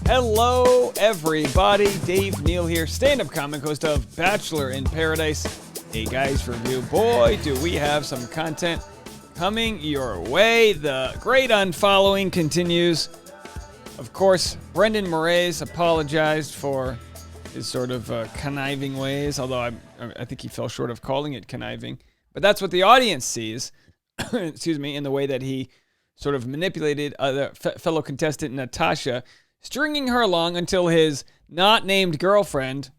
Hello, everybody. Dave Neal here, stand-up comic, host of Bachelor in Paradise, a guy's review. Boy, do we have some content coming your way. The great unfollowing continues. Of course, Brendan Morais apologized for his sort of conniving ways, although I think he fell short of calling it conniving. But that's what the audience sees, excuse me, in the way that he sort of manipulated fellow contestant Natasha, stringing her along until his not-named girlfriend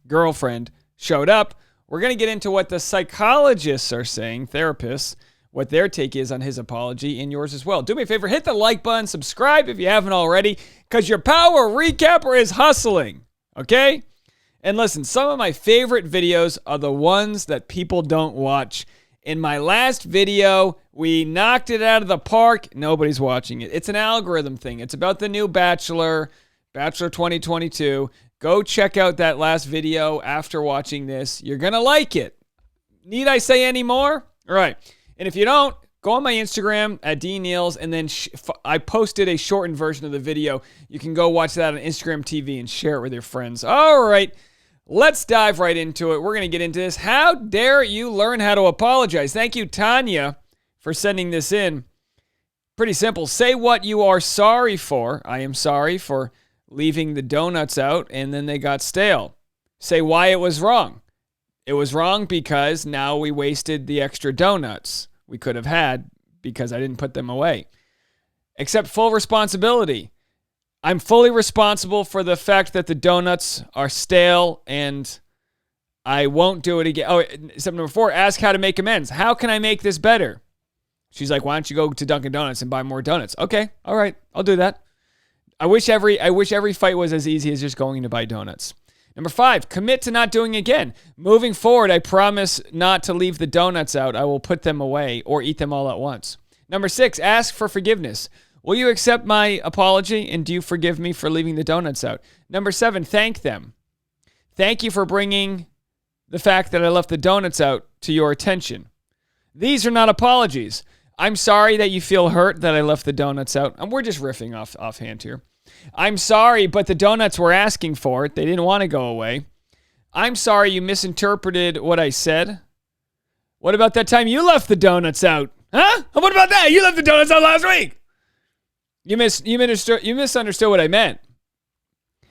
showed up. We're going to get into what the psychologists are saying, therapists, what their take is on his apology, and yours as well. Do me a favor, hit the like button, subscribe if you haven't already, because your power recapper is hustling, okay? And listen, some of my favorite videos are the ones that people don't watch. In my last video, we knocked it out of the park. Nobody's watching it. It's an algorithm thing. It's about the new Bachelor 2022. Go check out that last video after watching this. You're going to like it. Need I say any more? All right. And if you don't, go on my Instagram at dneals, and then I posted a shortened version of the video. You can go watch that on Instagram TV and share it with your friends. All right. Let's dive right into it. We're going to get into this. How dare you learn how to apologize? Thank you, Tanya, for sending this in. Pretty simple. Say what you are sorry for. I am sorry for leaving the donuts out and then they got stale. Say why it was wrong. It was wrong because now we wasted the extra donuts we could have had because I didn't put them away. Accept full responsibility. I'm fully responsible for the fact that the donuts are stale and I won't do it again. Oh, step number 4, ask how to make amends. How can I make this better? She's like, why don't you go to Dunkin' Donuts and buy more donuts? Okay, all right, I'll do that. I wish every fight was as easy as just going to buy donuts. Number 5, commit to not doing it again. Moving forward, I promise not to leave the donuts out. I will put them away or eat them all at once. Number 6, ask for forgiveness. Will you accept my apology and do you forgive me for leaving the donuts out? Number 7, thank them. Thank you for bringing the fact that I left the donuts out to your attention. These are not apologies. I'm sorry that you feel hurt that I left the donuts out. And we're just riffing offhand here. I'm sorry, but the donuts were asking for it. They didn't want to go away. I'm sorry you misinterpreted what I said. What about that time you left the donuts out? Huh? What about that? You left the donuts out last week. You misunderstood what I meant.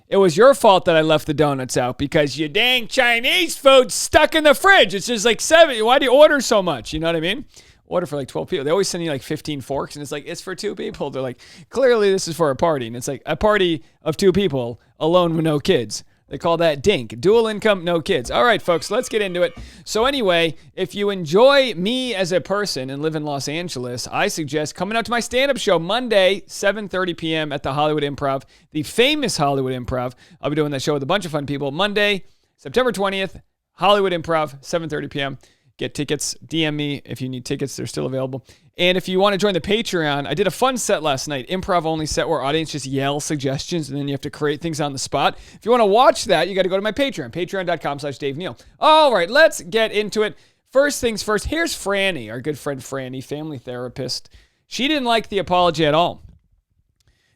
It was your fault that I left the donuts out because your dang Chinese food stuck in the fridge. It's just like 7. Why do you order so much? You know what I mean? Order for like 12 people. They always send you like 15 forks, and it's like, it's for 2 people. They're like, clearly this is for a party. And it's like a party of 2 people alone with no kids. They call that DINK. Dual income, no kids. All right, folks, let's get into it. So anyway, if you enjoy me as a person and live in Los Angeles, I suggest coming out to my stand-up show Monday, 7:30 p.m. at the Hollywood Improv, the famous Hollywood Improv. I'll be doing that show with a bunch of fun people. Monday, September 20th, Hollywood Improv, 7:30 p.m. Get tickets. DM me if you need tickets. They're still available. And if you want to join the Patreon, I did a fun set last night, improv-only set where audience just yell suggestions, and then you have to create things on the spot. If you want to watch that, you got to go to my Patreon, patreon.com/Dave Neal. All right, let's get into it. First things first, here's Frannie, our good friend Frannie, family therapist. She didn't like the apology at all.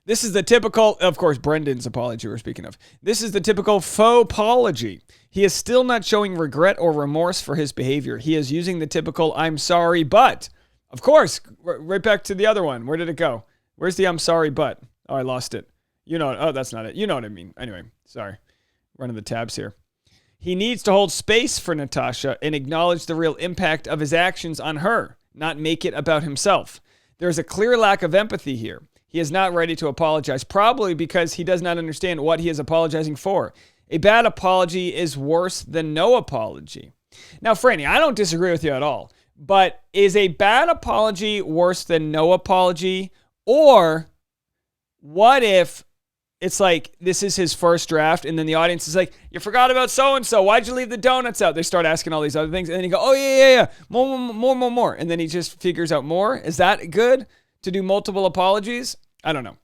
This is the typical, of course, Brendan's apology we're speaking of. This is the typical faux apology. He is still not showing regret or remorse for his behavior. He is using the typical, I'm sorry, but. Of course, right back to the other one. Where did it go? Where's the I'm sorry, but? Oh, I lost it. You know, oh, that's not it. You know what I mean. Anyway, sorry. Running the tabs here. He needs to hold space for Natasha and acknowledge the real impact of his actions on her, not make it about himself. There's a clear lack of empathy here. He is not ready to apologize, probably because he does not understand what he is apologizing for. A bad apology is worse than no apology. Now, Frannie, I don't disagree with you at all, but is a bad apology worse than no apology? Or what if it's like this is his first draft and then the audience is like, you forgot about so-and-so. Why'd you leave the donuts out? They start asking all these other things and then you go, oh, yeah. More. And then he just figures out more. Is that good to do multiple apologies? I don't know.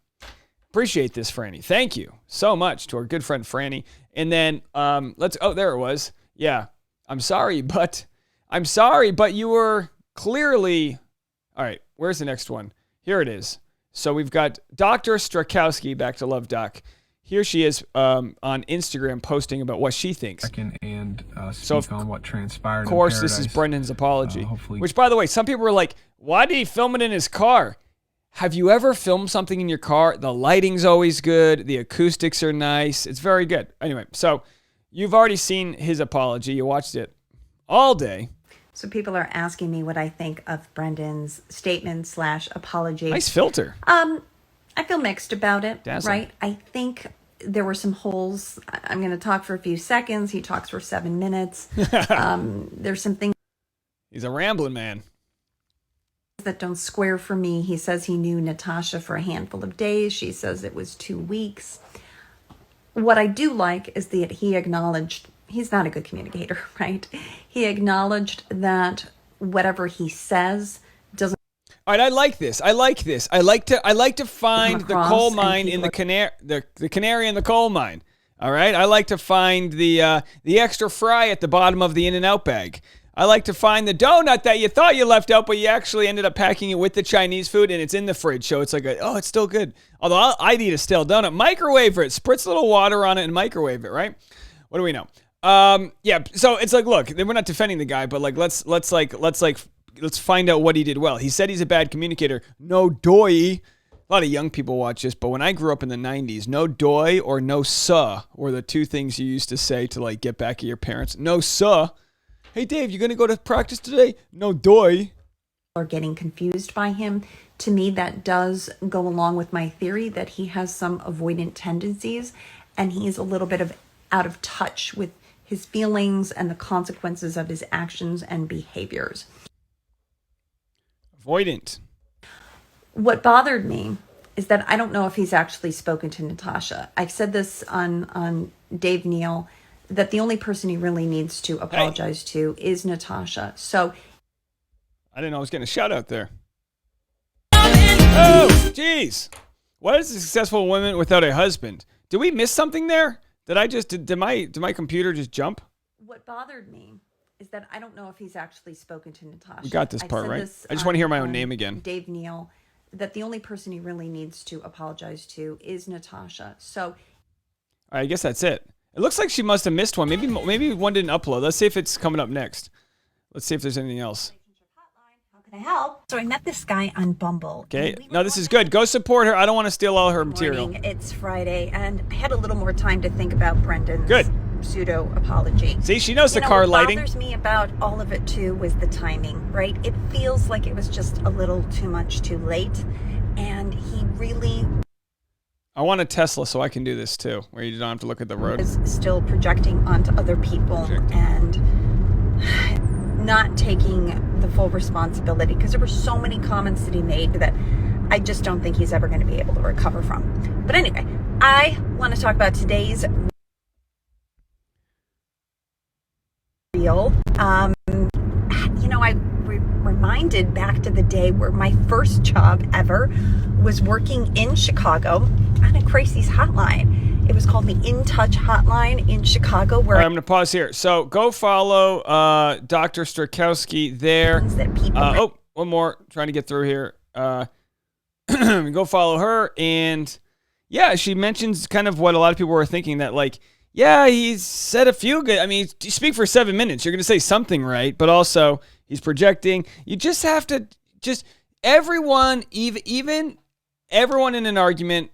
Appreciate this, Frannie. Thank you so much to our good friend Frannie. And then there it was. Yeah. I'm sorry, but you were clearly, all right, where's the next one? Here it is. So we've got Dr. Strakowski, back to Love Doc. here she is on Instagram posting about what she thinks. And speak on what transpired. Of course, this is Brendan's apology. Which, by the way, some people were like, why did he film it in his car? Have you ever filmed something in your car? The lighting's always good. The acoustics are nice. It's very good. Anyway, so you've already seen his apology. You watched it all day. So people are asking me what I think of Brendan's statement / apology. Nice filter. I feel mixed about it, Dazzling. right? I think there were some holes. I'm going to talk for a few seconds. He talks for 7 minutes. There's some things. He's a rambling man. That don't square for me. He says he knew Natasha for a handful of days. She says it was 2 weeks. What I do like is that he acknowledged he's not a good communicator, right? He acknowledged that whatever he says doesn't. All right, I like this. I like to find the coal mine in the canary in the coal mine. All right, I like to find the extra fry at the bottom of the In-N-Out bag. I like to find the donut that you thought you left out, but you actually ended up packing it with the Chinese food, and it's in the fridge, so it's like, it's still good. Although I'd eat a stale donut. Microwave it. Spritz a little water on it and microwave it, right? What do we know? Yeah, so it's like, look, we're not defending the guy, but like, let's find out what he did well. He said he's a bad communicator. No doy. A lot of young people watch this, but when I grew up in the 90s, no doy or no suh were the two things you used to say to like get back at your parents. No suh. Hey, Dave, you going to go to practice today? No doy. Are getting confused by him. To me, that does go along with my theory that he has some avoidant tendencies and he's a little bit out of touch with his feelings and the consequences of his actions and behaviors. Avoidant. What bothered me is that I don't know if he's actually spoken to Natasha. I've said this on Dave Neal, that the only person he really needs to apologize to is Natasha. So I didn't know I was getting a shout out there. Oh, jeez. What is a successful woman without a husband? Did we miss something there? Did my computer just jump? What bothered me is that I don't know if he's actually spoken to Natasha. We got this part, right? I just want to hear my own name again. Dave Neal, that the only person he really needs to apologize to is Natasha. So all right, I guess that's it. It looks like she must have missed one. Maybe one didn't upload. Let's see if it's coming up next. Let's see if there's anything else. how can I help? So I met this guy on Bumble. Okay. No, this is good. Go support her. I don't want to steal all her material. It's Friday, and I had a little more time to think about Brendan's good pseudo apology. See, she knows the car lighting. What bothers me about all of it too was the timing, right? It feels like it was just a little too much too late, and he really. I want a Tesla so I can do this too, where you don't have to look at the road. Is still projecting onto other people and not taking the full responsibility, because there were so many comments that he made that I just don't think he's ever going to be able to recover from. But anyway, I want to talk about today's reel. I reminded back to the day where my first job ever was working in Chicago on a crises hotline. It was called the In Touch hotline in Chicago. Where I'm going to pause here. So go follow Dr. Strakowski there. One more. Trying to get through here. Go follow her. And yeah, she mentions kind of what a lot of people were thinking, that like, yeah, he's said a few good. I mean, you speak for 7 minutes. You're going to say something right, but also he's projecting. You just have to everyone, even everyone in an argument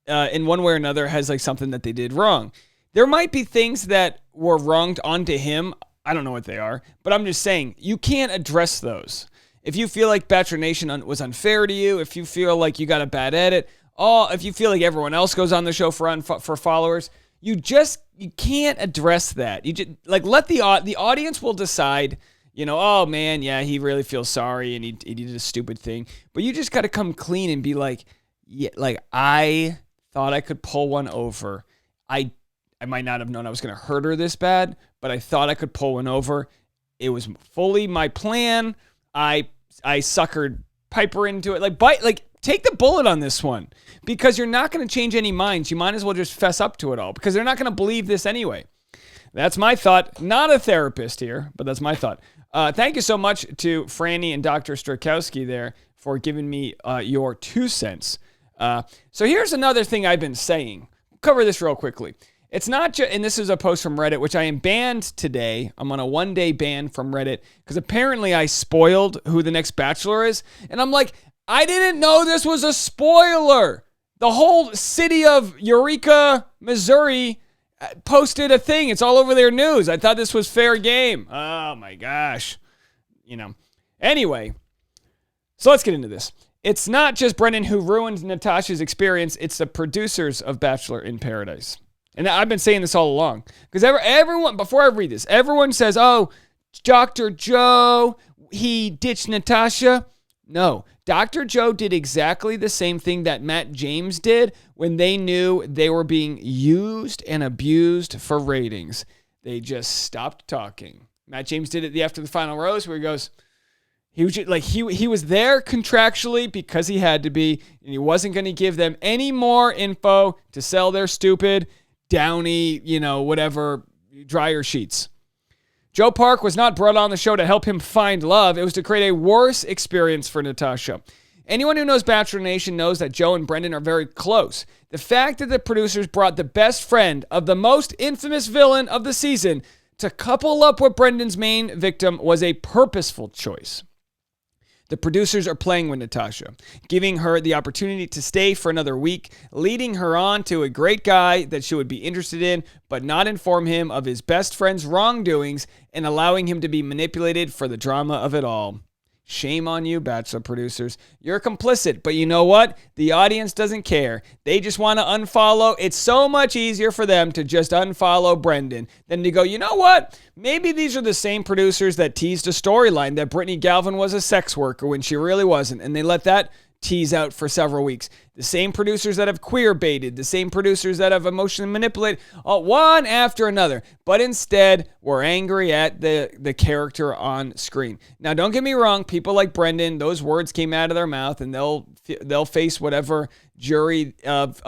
in one way or another has like something that they did wrong. There might be things that were wronged onto him. I don't know what they are, but I'm just saying you can't address those. If you feel like Bachelor Nation was unfair to you, if you feel like you got a bad edit, if you feel like everyone else goes on the show for followers, you can't address that. You just like let the audience will decide. Oh man, yeah, he really feels sorry and he did a stupid thing. But you just got to come clean and be like, yeah, like I thought I could pull one over. I might not have known I was going to hurt her this bad, but I thought I could pull one over. It was fully my plan. I suckered Piper into it. Take the bullet on this one, because you're not going to change any minds. You might as well just fess up to it all, because they're not going to believe this anyway. That's my thought. Not a therapist here, but that's my thought. Thank you so much to Frannie and Dr. Strakowski there for giving me your 2 cents. So here's another thing I've been saying. cover this real quickly. It's not just, and this is a post from Reddit, which I am banned today. I'm on a 1-day ban from Reddit because apparently I spoiled who the next Bachelor is. And I'm like, I didn't know this was a spoiler. The whole city of Eureka, Missouri posted a thing. It's all over their news. I thought this was fair game. Oh my gosh. Anyway, so let's get into this. It's not just Brendan who ruined Natasha's experience. It's the producers of Bachelor in Paradise. And I've been saying this all along. Because everyone, before I read this, everyone says, oh, Dr. Joe, he ditched Natasha. No, Dr. Joe did exactly the same thing that Matt James did when they knew they were being used and abused for ratings. They just stopped talking. Matt James did it after the final rose where he goes, he was just, like he was there contractually because he had to be, and he wasn't going to give them any more info to sell their stupid Downy, whatever, dryer sheets. Joe Park was not brought on the show to help him find love. It was to create a worse experience for Natasha. Anyone who knows Bachelor Nation knows that Joe and Brendan are very close. The fact that the producers brought the best friend of the most infamous villain of the season to couple up with Brendan's main victim was a purposeful choice. The producers are playing with Natasha, giving her the opportunity to stay for another week, leading her on to a great guy that she would be interested in, but not inform him of his best friend's wrongdoings and allowing him to be manipulated for the drama of it all. Shame on you, Bachelor producers. You're complicit, but you know what? The audience doesn't care. They just want to unfollow. It's so much easier for them to just unfollow Brendan than to go, you know what? Maybe these are the same producers that teased a storyline that Brittany Galvin was a sex worker when she really wasn't, and they let that tease out for several weeks. The same producers that have queer baited, the same producers that have emotionally manipulated, one after another. But instead, we're angry at the character on screen. Now, don't get me wrong. People like Brendan, those words came out of their mouth, and they'll face whatever jury of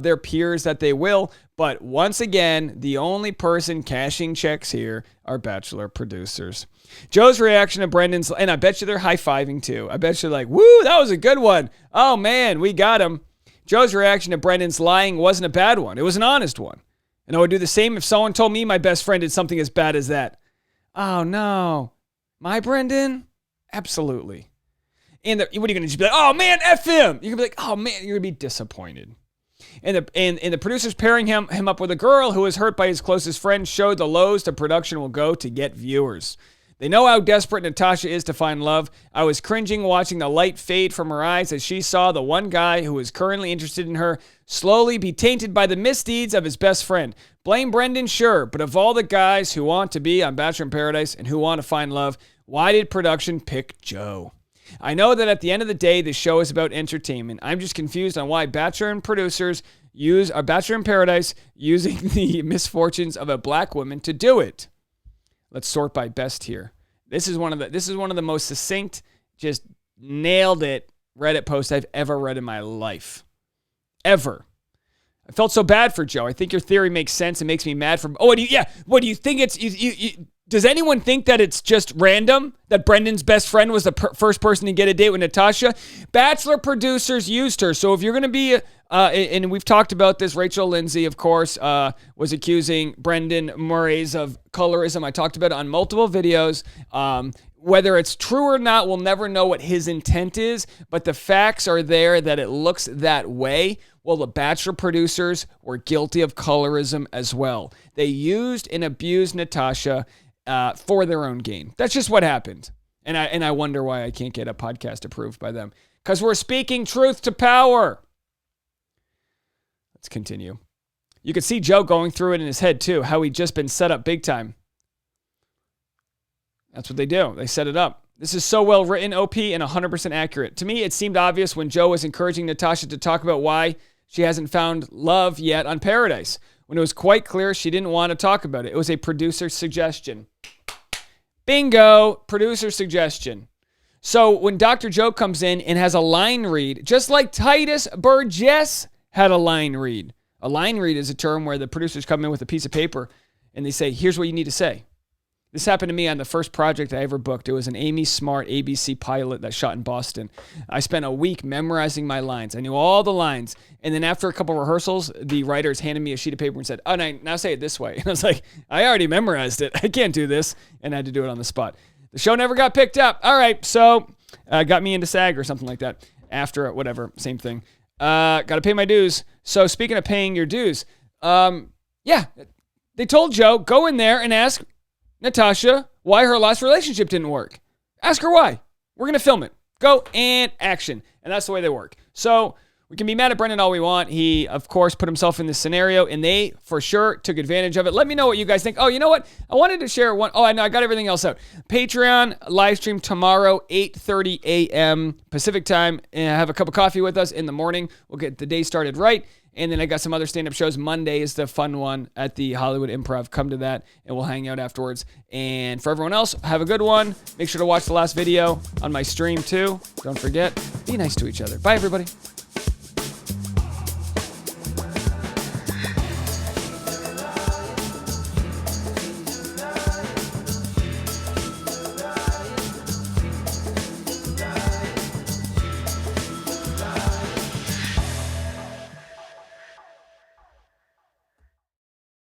their peers that they will. But once again, the only person cashing checks here are Bachelor producers. Joe's reaction to Brendan's, and I bet you they're high-fiving too. I bet you're like, woo, that was a good one. Oh man, we got him. Joe's reaction to Brendan's lying wasn't a bad one. It was an honest one. And I would do the same if someone told me my best friend did something as bad as that. Oh no. My Brendan? Absolutely. And what are you going to just be like, oh man, F him. You're going to be like, oh man, you're going to be disappointed. And the producers pairing him up with a girl who was hurt by his closest friend showed the lows the production will go to get viewers. They know how desperate Natasha is to find love. I was cringing watching the light fade from her eyes as she saw the one guy who was currently interested in her slowly be tainted by the misdeeds of his best friend. Blame Brendan, sure, but of all the guys who want to be on Bachelor in Paradise and who want to find love, why did production pick Joe? I know that at the end of the day, the show is about entertainment. I'm just confused on why Bachelor and producers use a Bachelor in Paradise using the misfortunes of a black woman to do it. Let's sort by best here. This is one of the most succinct, just nailed it Reddit posts I've ever read in my life. Ever. I felt so bad for Joe. I think your theory makes sense. It makes me mad for. What do you think it's? Does anyone think that it's just random that Brendan's best friend was the first person to get a date with Natasha? Bachelor producers used her. So if you're going to be, and we've talked about this, Rachel Lindsay, of course, was accusing Brendan Morais of colorism. I talked about it on multiple videos. Whether it's true or not, we'll never know what his intent is, but the facts are there that it looks that way. Well, the Bachelor producers were guilty of colorism as well. They used and abused Natasha for their own gain. That's just what happened. And I wonder why I can't get a podcast approved by them. Because we're speaking truth to power. Let's continue. You could see Joe going through it in his head too, how he'd just been set up big time. That's what they do. They set it up. This is so well written, OP, and 100% accurate. To me, it seemed obvious when Joe was encouraging Natasha to talk about why she hasn't found love yet on Paradise, when it was quite clear she didn't want to talk about it. It was a producer suggestion. Bingo, producer suggestion. So when Dr. Joe comes in and has a line read, just like Titus Burgess had a line read. A line read is a term where the producers come in with a piece of paper and they say, here's what you need to say. This happened to me on the first project I ever booked. It was an Amy Smart ABC pilot that shot in Boston. I spent a week memorizing my lines. I knew all the lines. And then after a couple rehearsals, the writers handed me a sheet of paper and said, oh, now say it this way. And I was like, I already memorized it. I can't do this. And I had to do it on the spot. The show never got picked up. All right, so got me into SAG or something like that. After, whatever, same thing. Got to pay my dues. So speaking of paying your dues, yeah, they told Joe, go in there and ask Natasha why her last relationship didn't work. Ask her why. We're going to film it. Go and action. And that's the way they work. So we can be mad at Brendan all we want. He, of course, put himself in this scenario, and they, for sure, took advantage of it. Let me know what you guys think. Oh, you know what? I wanted to share one. Oh, I know. I got everything else out. Patreon live stream tomorrow, 8:30 a.m. Pacific time. And have a cup of coffee with us in the morning. We'll get the day started right. And then I got some other stand-up shows. Monday is the fun one at the Hollywood Improv. Come to that, and we'll hang out afterwards. And for everyone else, have a good one. Make sure to watch the last video on my stream, too. Don't forget, be nice to each other. Bye, everybody.